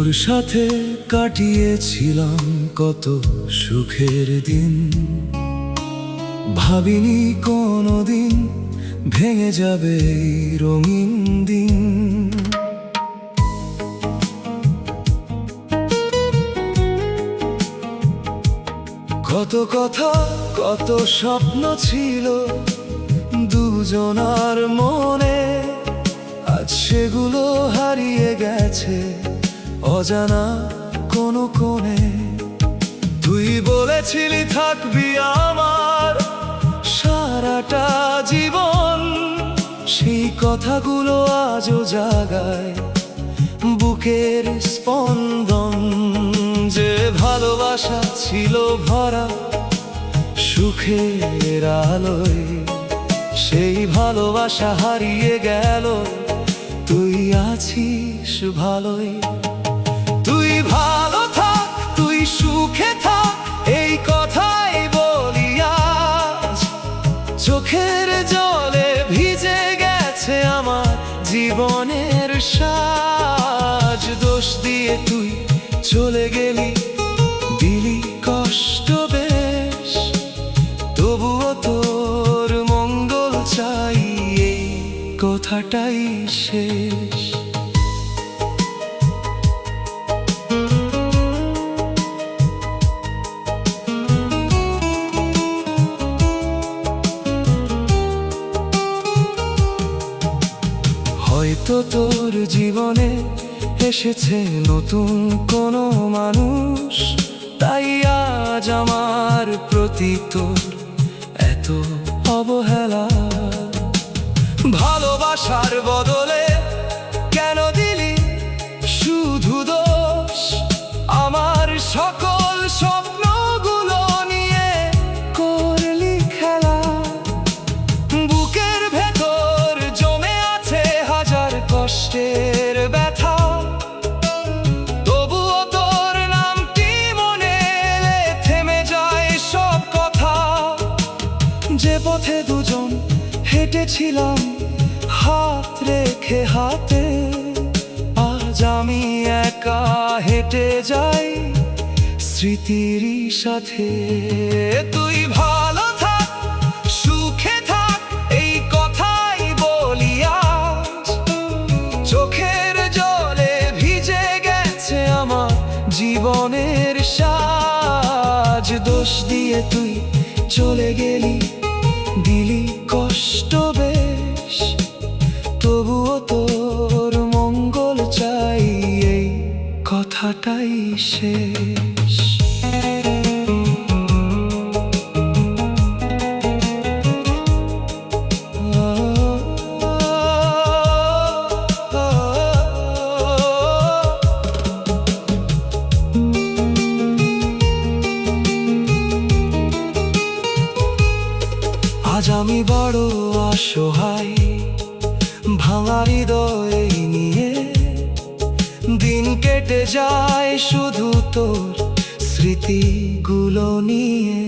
তোর সাথে কাটিয়েছিলাম কত সুখের দিন, ভাবিনি কোনোদিন ভেঙে যাবে এই রঙিন দিন। কত কথা কত স্বপ্ন ছিল দুজনার মনে, আজ সেগুলো হারিয়ে গেছে অজানা কোনো কোণে। তুই বলেছিলি থাকবি আমার সারাটা জীবন, সেই কথাগুলো আজও জাগায় বুকের স্পন্দন। যে ভালোবাসা ছিল ভরা সুখের আলোয়, সেই ভালোবাসা হারিয়ে গেল। তুই আছিস ভালোই, তুই ভালো থাক, তুই সুখে থাক, এই কথাই বলি আজ। চোখের জলে ভিজে গেছে আমার জীবনের সাজ। দোষ দিয়ে তুই চলে গেলি, দিলি কষ্ট বেশ, তবুও তোর মঙ্গল চাই, এই কথাটাই শেষ। হয়তো তোর জীবনে এসেছে নতুন কোনো মানুষ, তাই আজ আমার প্রতি তোর এত অবহেলা। ভালোবাসার বদলে কেন দিলি শুধু দোষ, আমার সকল স্বপ্নগুলো নিয়ে করলি খেলা। বুকের ভেতর জমে আছে হাজার কষ্টের ব্যথা, তবুও তোর নামটি মনে এলে থেমে যায় সব কথা। যে পথে দুজন হেঁটেছিলাম হাত রেখে হাতে, আজ আমি একা হেঁটে যাই স্মৃতির সাথে। তুই ভালো থাক, সুখে থাক, এই কথাই বলি আজ। চোখের জলে ভিজে গেছে আমার জীবনের সাজ। দোষ দিয়ে তুই চলে গেলি, দিলি কষ্ট বেশ, তবুও তোর মঙ্গল চাই, এই কথাটাই শেষ। আজ আমি বড় অসহায়, ভাঙা হৃদয় নিয়ে দিন কেটে যায় শুধু তোর স্মৃতিগুলো নিয়ে।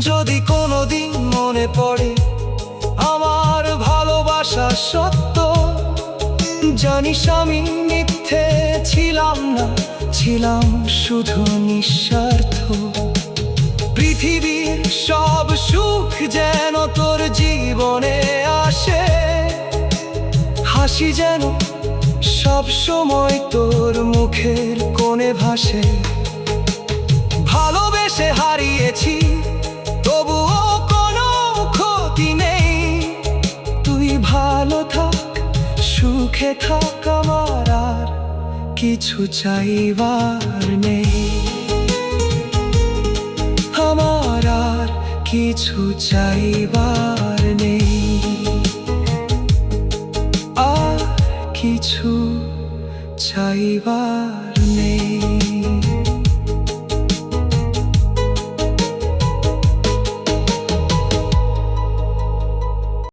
যদি কোনোদিন মনে পড়ে আমার ভালোবাসা সত্য, জানিস আমি মিথ্যে ছিলাম না, ছিলাম শুধু নিঃস্বার্থ। পৃথিবীর সব সুখ যেন তোর জীবনে আসে, হাসি যেন সব সময় তোর মুখের কোণে ভাসে। ভালোবেসে হারিয়েছি তবুও কোনো ক্ষতি নেই, তুই ভালো থাক, সুখে থাক, আমার আর কিছু চাইবার নেই। আমার আর কিছু চাইবার নেই, আর কিছু চাইবার